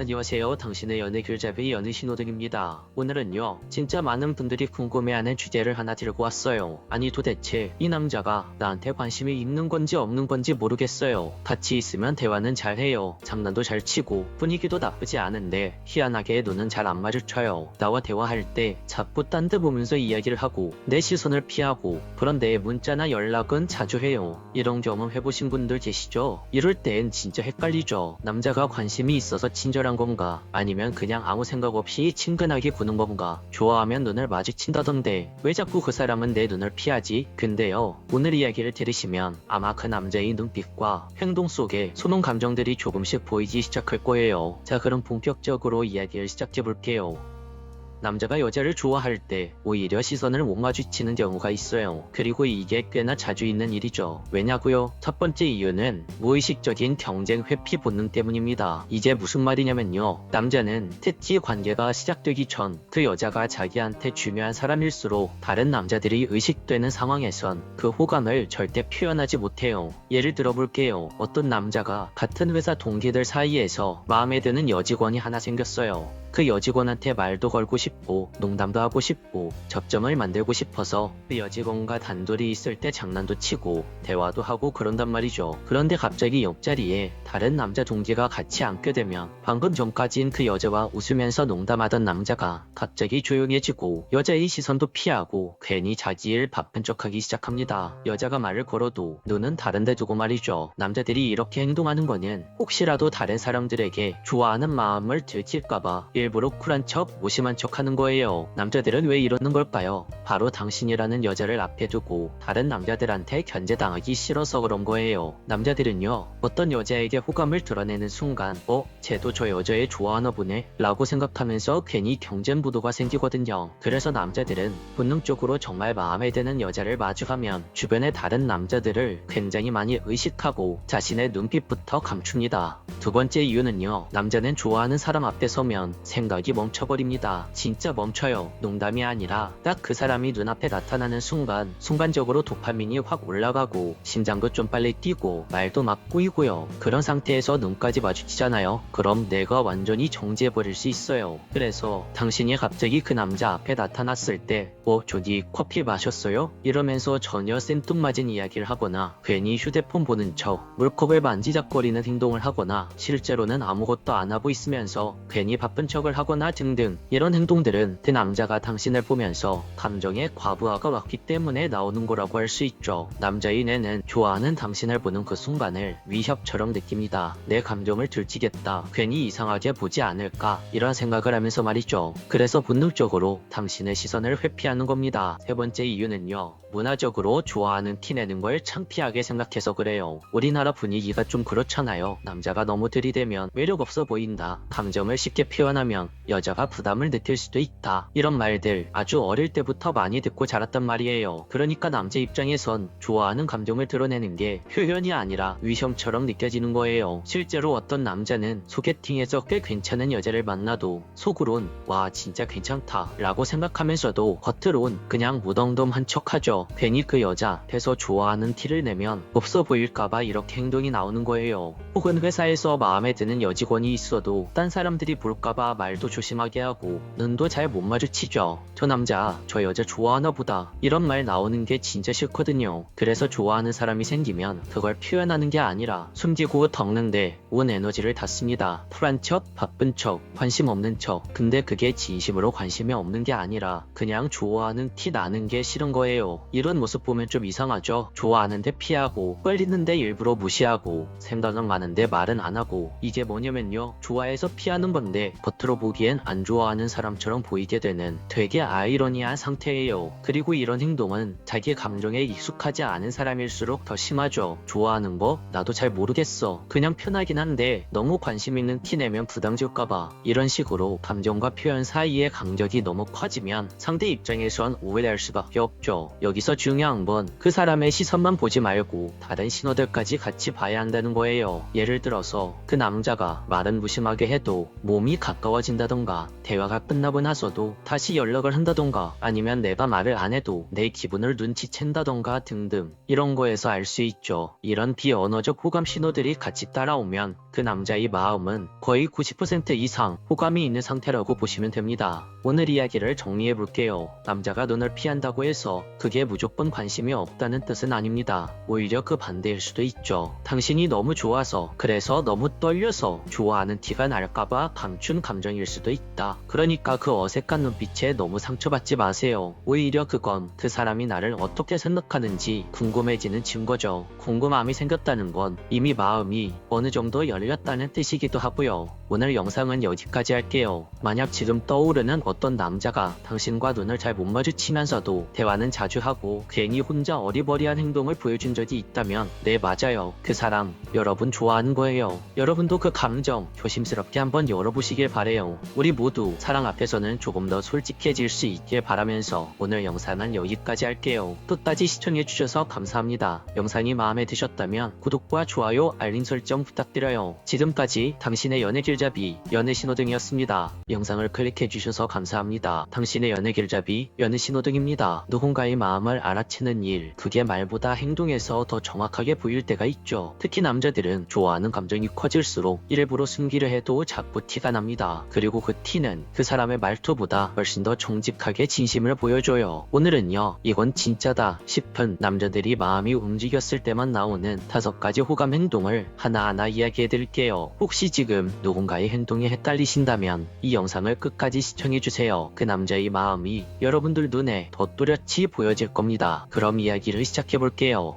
안녕하세요. 당신의 연애 길잡이 연애 신호등입니다. 오늘은요, 진짜 많은 분들이 궁금해하는 주제를 하나 들고 왔어요. 아니 도대체 이 남자가 나한테 관심이 있는 건지 없는 건지 모르겠어요. 같이 있으면 대화는 잘해요. 장난도 잘 치고 분위기도 나쁘지 않은데 희한하게 눈은 잘 안 마주쳐요. 나와 대화할 때 자꾸 딴 데 보면서 이야기를 하고 내 시선을 피하고, 그런데 문자나 연락은 자주 해요. 이런 경험 해보신 분들 계시죠? 이럴 땐 진짜 헷갈리죠. 남자가 관심이 있어서 친절한 건가, 아니면 그냥 아무 생각 없이 친근하게 구는 건가. 좋아하면 눈을 마주친다던데 왜 자꾸 그 사람은 내 눈을 피하지? 근데요, 오늘 이야기를 들으시면 아마 그 남자의 눈빛과 행동 속에 소논 감정들이 조금씩 보이기 시작할 거예요. 자, 그럼 본격적으로 이야기를 시작해 볼게요. 남자가 여자를 좋아할 때 오히려 시선을 못 마주치는 경우가 있어요. 그리고 이게 꽤나 자주 있는 일이죠. 왜냐고요? 첫 번째 이유는 무의식적인 경쟁 회피 본능 때문입니다. 이게 무슨 말이냐면요, 남자는 특히 관계가 시작되기 전 그 여자가 자기한테 중요한 사람일수록 다른 남자들이 의식되는 상황에선 그 호감을 절대 표현하지 못해요. 예를 들어 볼게요. 어떤 남자가 같은 회사 동기들 사이에서 마음에 드는 여직원이 하나 생겼어요. 그 여직원한테 말도 걸고 싶고 농담도 하고 싶고 접점을 만들고 싶어서 그 여직원과 단둘이 있을 때 장난도 치고 대화도 하고 그런단 말이죠. 그런데 갑자기 옆자리에 다른 남자 동기가 같이 앉게 되면 방금 전까진 그 여자와 웃으면서 농담하던 남자가 갑자기 조용해지고 여자의 시선도 피하고 괜히 자기 일 바쁜 척하기 시작합니다. 여자가 말을 걸어도 눈은 다른 데 두고 말이죠. 남자들이 이렇게 행동하는 거는 혹시라도 다른 사람들에게 좋아하는 마음을 들킬까봐 일부러 쿨한 척, 무심한 척 하는 거예요. 남자들은 왜 이러는 걸까요? 바로 당신이라는 여자를 앞에 두고 다른 남자들한테 견제당하기 싫어서 그런 거예요. 남자들은요, 어떤 여자에게 호감을 드러내는 순간 쟤도 저 여자애 좋아하나 보네 라고 생각하면서 괜히 경쟁부도가 생기거든요. 그래서 남자들은 본능적으로 정말 마음에 드는 여자를 마주하면 주변의 다른 남자들을 굉장히 많이 의식하고 자신의 눈빛부터 감춥니다. 두 번째 이유는요, 남자는 좋아하는 사람 앞에 서면 생각이 멈춰버립니다. 진짜 멈춰요. 농담이 아니라 딱 그 사람이 눈앞에 나타나는 순간 순간적으로 도파민이 확 올라가고 심장도 좀 빨리 뛰고 말도 막 꼬이고요. 그런 상태에서 눈까지 마주치잖아요. 그럼 내가 완전히 정지해버릴 수 있어요. 그래서 당신이 갑자기 그 남자 앞에 나타났을 때 저기 커피 마셨어요? 이러면서 전혀 생뚱맞은 이야기를 하거나 괜히 휴대폰 보는 척 물컵을 만지작거리는 행동을 하거나 실제로는 아무것도 안 하고 있으면서 괜히 바쁜 척을 하거나 등등, 이런 행동들은 그 남자가 당신을 보면서 감정의 과부하가 왔기 때문에 나오는 거라고 할 수 있죠. 남자의 뇌는 좋아하는 당신을 보는 그 순간을 위협처럼 느낍니다. 내 감정을 들키겠다, 괜히 이상하게 보지 않을까, 이런 생각을 하면서 말이죠. 그래서 본능적으로 당신의 시선을 회피하는 겁니다. 세 번째 이유는요, 문화적으로 좋아하는 티 내는 걸 창피하게 생각해서 그래요. 우리나라 분위기가 좀 그렇잖아요. 남자가 너무 들이대면 매력 없어 보인다, 감정을 쉽게 표현하면 여자가 부담을 느낄 수도 있다, 이런 말들 아주 어릴 때부터 많이 듣고 자랐단 말이에요. 그러니까 남자 입장에선 좋아하는 감정을 드러내는 게 표현이 아니라 위험처럼 느껴지는 거예요. 실제로 어떤 남자는 소개팅에서 꽤 괜찮은 여자를 만나도 속으론 와 진짜 괜찮다 라고 생각하면서도 겉으론 그냥 무덤덤한 척하죠. 괜히 그 여자 앞에서 좋아하는 티를 내면 없어 보일까봐 이렇게 행동이 나오는 거예요. 혹은 회사에서 마음에 드는 여직원이 있어도 딴 사람들이 볼까봐 말도 조심하게 하고 눈도 잘 못 마주치죠. 저 남자 저 여자 좋아하나 보다, 이런 말 나오는 게 진짜 싫거든요. 그래서 좋아하는 사람이 생기면 그걸 표현하는 게 아니라 숨기고 덮는데 온 에너지를 다 씁니다. 쿨한 척, 바쁜 척, 관심 없는 척. 근데 그게 진심으로 관심이 없는 게 아니라 그냥 좋아하는 티 나는 게 싫은 거예요. 이런 모습 보면 좀 이상하죠. 좋아하는데 피하고, 끌리는데 일부러 무시하고, 생각은 많은데 말은 안 하고. 이게 뭐냐면요, 좋아해서 피하는 건데 겉으로 보기엔 안 좋아하는 사람처럼 보이게 되는 되게 아이러니한 상태예요. 그리고 이런 행동은 자기 감정에 익숙하지 않은 사람일수록 더 심하죠. 좋아하는 거 나도 잘 모르겠어, 그냥 편하긴 한데 너무 관심 있는 티 내면 부담 줄까봐, 이런 식으로 감정과 표현 사이의 간격이 너무 커지면 상대 입장에선 오해할 수밖에 없죠. 여기서 중요한 건 그 사람의 시선만 보지 말고 다른 신호들까지 같이 봐야 한다는 거예요. 예를 들어서 그 남자가 말은 무심하게 해도 몸이 가까워 멀어진다던가, 대화가 끝나고 나서도 다시 연락을 한다던가, 아니면 내가 말을 안 해도 내 기분을 눈치챈다던가 등등, 이런 거에서 알 수 있죠. 이런 비언어적 호감 신호들이 같이 따라오면 그 남자의 마음은 거의 90% 이상 호감이 있는 상태라고 보시면 됩니다. 오늘 이야기를 정리해 볼게요. 남자가 눈을 피한다고 해서 그게 무조건 관심이 없다는 뜻은 아닙니다. 오히려 그 반대일 수도 있죠. 당신이 너무 좋아서, 그래서 너무 떨려서 좋아하는 티가 날까봐 감춘 감정일 수도 있다. 그러니까 그 어색한 눈빛에 너무 상처받지 마세요. 오히려 그건 그 사람이 나를 어떻게 생각하는지 궁금해지는 증거죠. 궁금함이 생겼다는 건 이미 마음이 어느 정도 열렸다는 뜻이기도 하고요. 오늘 영상은 여기까지 할게요. 만약 지금 떠오르는 어떤 남자가 당신과 눈을 잘 못 마주치면서도 대화는 자주 하고 괜히 혼자 어리버리한 행동을 보여준 적이 있다면, 네, 맞아요. 그 사람 여러분 좋아하는 거예요. 여러분도 그 감정 조심스럽게 한번 열어보시길 바래요. 우리 모두 사랑 앞에서는 조금 더 솔직해질 수 있길 바라면서 오늘 영상은 여기까지 할게요. 끝까지 시청해주셔서 감사합니다. 영상이 마음에 드셨다면 구독과 좋아요, 알림 설정 부탁드려요. 지금까지 당신의 연애 길잡이 연애신호등이었습니다. 영상을 클릭해주셔서 감사합니다. 당신의 연애 길잡이 연애신호등입니다. 누군가의 마음을 알아채는 일, 그게 말보다 행동에서 더 정확하게 보일 때가 있죠. 특히 남자들은 좋아하는 감정이 커질수록 일부러 숨기려 해도 자꾸 티가 납니다. 그리고 그 티는 그 사람의 말투보다 훨씬 더 정직하게 진심을 보여줘요. 오늘은요, 이건 진짜다 싶은 남자들이 마음이 움직였을 때만 나오는 5가지 호감 행동을 하나하나 이야기해드릴게요. 혹시 지금 누군가의 행동에 헷갈리신다면 이 영상을 끝까지 시청해주세요. 그 남자의 마음이 여러분들 눈에 더 또렷이 보여질 겁니다. 그럼 이야기를 시작해볼게요.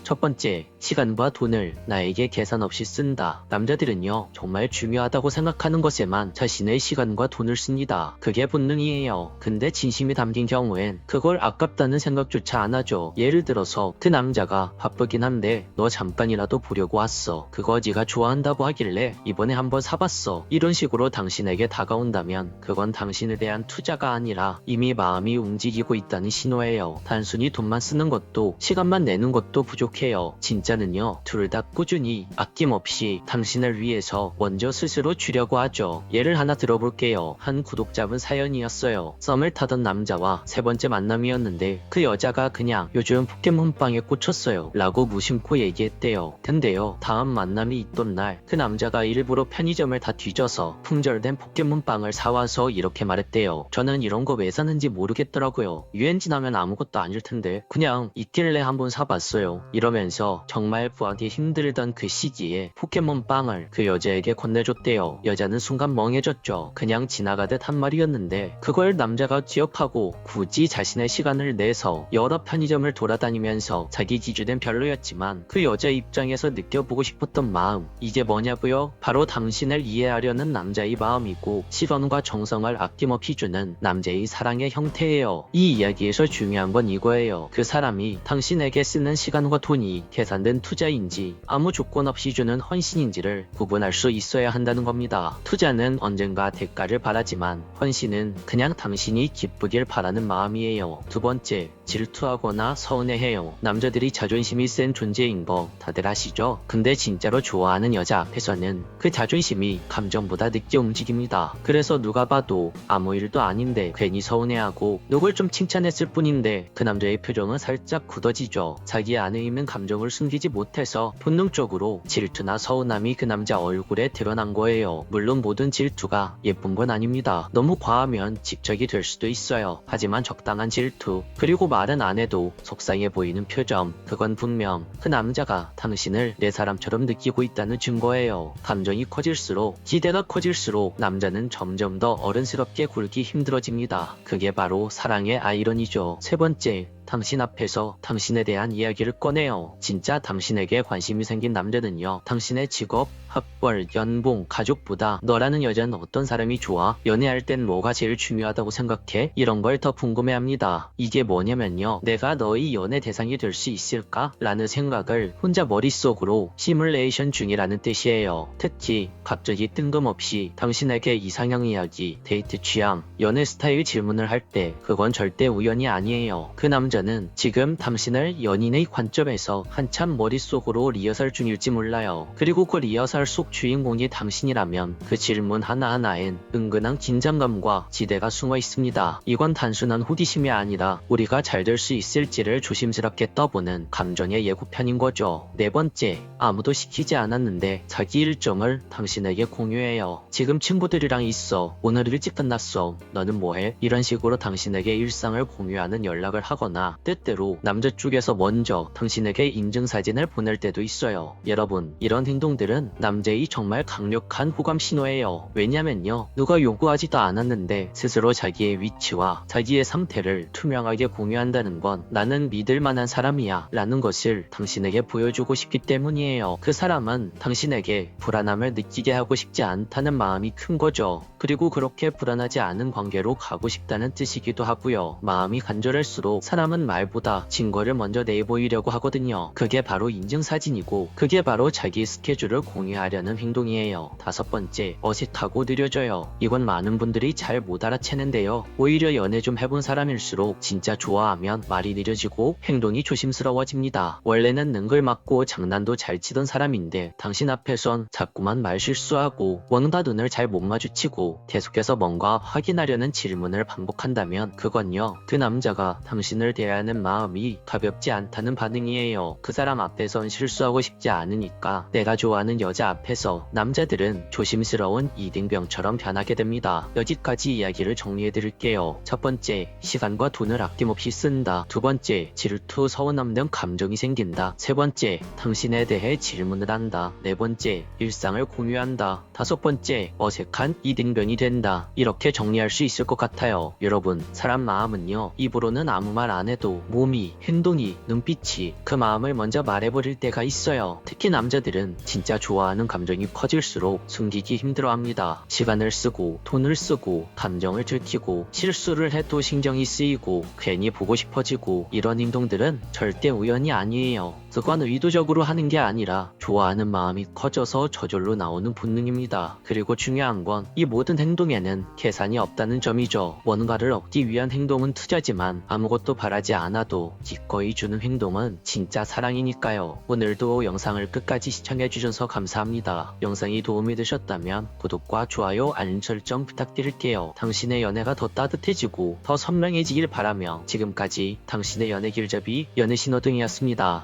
첫 번째, 시간과 돈을 나에게 계산 없이 쓴다. 남자들은요, 정말 중요하다고 생각하는 것에만 자신의 시간과 돈을 씁니다. 그게 본능이에요. 근데 진심이 담긴 경우엔 그걸 아깝다는 생각조차 안 하죠. 예를 들어서 그 남자가 바쁘긴 한데 너 잠깐이라도 보려고 왔어. 그거 네가 좋아한다고 하길래 이번에 한번 사봤어. 이런 식으로 당신에게 다가온다면 그건 당신에 대한 투자가 아니라 이미 마음이 움직이고 있다는 신호예요. 단순히 돈만 쓰는 것도 시간만 내는 것도 부족해요. 진짜는요, 둘 다 꾸준히 아낌없이 당신을 위해서 먼저 스스로 주려고 하죠. 예를 하나 들어볼게요. 한 구독자분 사연이었어요. 썸을 타던 남자와 3번째 만남이었는데 그 여자가 그냥 요즘 포켓몬빵에 꽂혔어요 라고 무심코 얘기했대요. 근데요, 다음 만남이 있던 날 그 남자가 일부러 편의점을 다 뒤져서 품절된 포켓몬빵을 사와서 이렇게 말했대요. 저는 이런 거 왜 사는지 모르겠더라고요. 유엔 지나면 아무것도 아닐 텐데 그냥 있길래 한번 사봤어요. 이러면서 정말 구하기 힘들던 그 시기에 포켓몬빵을 그 여자에게 건네줬대요. 여자는 순간 멍해졌죠. 그냥 지나가듯 한 말이었는데 그걸 남자가 기억하고 굳이 자신의 시간을 내서 여러 편의점을 돌아다니면서 자기 기준엔 별로였지만 그 여자 입장에서 느껴보고 싶었던 마음, 이게 뭐냐고요? 바로 당신을 이해하려는 남자의 마음이고 시간과 정성을 아낌없이 주는 남자의 사랑의 형태예요. 이 이야기에서 중요한 건 이거예요. 그 사람이 당신에게 쓰는 시간과 돈이 계산된 투자인지 아무 조건 없이 주는 헌신인지를 구분할 수 있어야 한다는 겁니다. 투자는 언젠가 대가를 바라지만 헌신은 그냥 당신이 기쁘길 바라는 마음이에요. 두 번째, 질투하거나 서운해해요. 남자들이 자존심이 센 존재인 거 다들 아시죠? 근데 진짜로 좋아하는 여자 앞에서는 그 자존심이 감정보다 늦게 움직입니다. 그래서 누가 봐도 아무 일도 아닌데 괜히 서운해하고 누굴 좀 칭찬했을 뿐인데 그 남자의 표정은 살짝 굳어지죠. 자기 안에 있는 감정을 숨기지 못해서 본능적으로 질투나 서운함이 그 남자 얼굴에 드러난 거예요. 물론 모든 질투가 예쁜 건 아닙니다. 너무 과하면 집착이 될 수도 있어요. 하지만 적당한 질투, 그리고 말은 안 해도 속상해 보이는 표정, 그건 분명 그 남자가 당신을 내 사람처럼 느끼고 있다는 증거예요. 감정이 커질수록, 기대가 커질수록 남자는 점점 더 어른스럽게 굴기 힘들어집니다. 그게 바로 사랑의 아이러니죠. 세 번째, 당신 앞에서 당신에 대한 이야기를 꺼내요. 진짜 당신에게 관심이 생긴 남자는요, 당신의 직업, 학벌, 연봉, 가족보다 너라는 여자는 어떤 사람이 좋아? 연애할 땐 뭐가 제일 중요하다고 생각해? 이런 걸 더 궁금해합니다. 이게 뭐냐면요, 내가 너의 연애 대상이 될 수 있을까? 라는 생각을 혼자 머릿속으로 시뮬레이션 중이라는 뜻이에요. 특히 갑자기 뜬금없이 당신에게 이상형 이야기, 데이트 취향, 연애 스타일 질문을 할 때 그건 절대 우연이 아니에요. 그 남자 남자는 지금 당신을 연인의 관점에서 한참 머릿속으로 리허설 중일지 몰라요. 그리고 그 리허설 속 주인공이 당신이라면 그 질문 하나하나엔 은근한 긴장감과 지대가 숨어 있습니다. 이건 단순한 호기심이 아니라 우리가 잘 될 수 있을지를 조심스럽게 떠보는 감정의 예고편인 거죠. 네 번째, 아무도 시키지 않았는데 자기 일정을 당신에게 공유해요. 지금 친구들이랑 있어. 오늘 일찍 끝났어. 너는 뭐해? 이런 식으로 당신에게 일상을 공유하는 연락을 하거나 때때로 남자 쪽에서 먼저 당신에게 인증사진을 보낼 때도 있어요. 여러분, 이런 행동들은 남자의 정말 강력한 호감 신호예요. 왜냐면요, 누가 요구하지도 않았는데 스스로 자기의 위치와 자기의 상태를 투명하게 공유한다는 건 나는 믿을 만한 사람이야 라는 것을 당신에게 보여주고 싶기 때문이에요. 그 사람은 당신에게 불안함을 느끼게 하고 싶지 않다는 마음이 큰 거죠. 그리고 그렇게 불안하지 않은 관계로 가고 싶다는 뜻이기도 하고요. 마음이 간절할수록 사람은 말보다 증거를 먼저 내보이려고 하거든요. 그게 바로 인증사진이고 그게 바로 자기 스케줄을 공유하려는 행동이에요. 다섯 번째, 어색하고 느려져요. 이건 많은 분들이 잘 못 알아채는데요. 오히려 연애 좀 해본 사람일수록 진짜 좋아하면 말이 느려지고 행동이 조심스러워집니다. 원래는 능글맞고 장난도 잘 치던 사람인데 당신 앞에선 자꾸만 말실수하고 원다 눈을 잘 못 마주치고 계속해서 뭔가 확인하려는 질문을 반복한다면 그건요, 그 남자가 당신을 대하는 마음이 가볍지 않다는 반응이에요. 그 사람 앞에선 실수하고 싶지 않으니까 내가 좋아하는 여자 앞에서 남자들은 조심스러운 이등병처럼 변하게 됩니다. 여기까지 이야기를 정리해드릴게요. 첫 번째, 시간과 돈을 아낌없이 쓴다. 두 번째, 질투, 서운함 등 감정이 생긴다. 세 번째, 당신에 대해 질문을 한다. 네 번째, 일상을 공유한다. 다섯 번째, 어색한 이등병이 된다. 이렇게 정리할 수 있을 것 같아요. 여러분, 사람 마음은요, 입으로는 아무 말 안 해도 몸이, 행동이, 눈빛이 그 마음을 먼저 말해버릴 때가 있어요. 특히 남자들은 진짜 좋아하는 감정이 커질수록 숨기기 힘들어합니다. 시간을 쓰고 돈을 쓰고 감정을 들키고 실수를 해도 신경이 쓰이고 괜히 보고 싶어지고 이런 행동들은 절대 우연이 아니에요. 그건 의도적으로 하는 게 아니라 좋아하는 마음이 커져서 저절로 나오는 본능입니다. 그리고 중요한 건 이 모든 행동에는 계산이 없다는 점이죠. 뭔가를 얻기 위한 행동은 투자지만 아무것도 바라지 않아도 기꺼이 주는 행동은 진짜 사랑이니까요. 오늘도 영상을 끝까지 시청해주셔서 감사합니다. 영상이 도움이 되셨다면 구독과 좋아요, 알림 설정 부탁드릴게요. 당신의 연애가 더 따뜻해지고 더 선명해지길 바라며 지금까지 당신의 연애 길잡이 연애신호등이었습니다.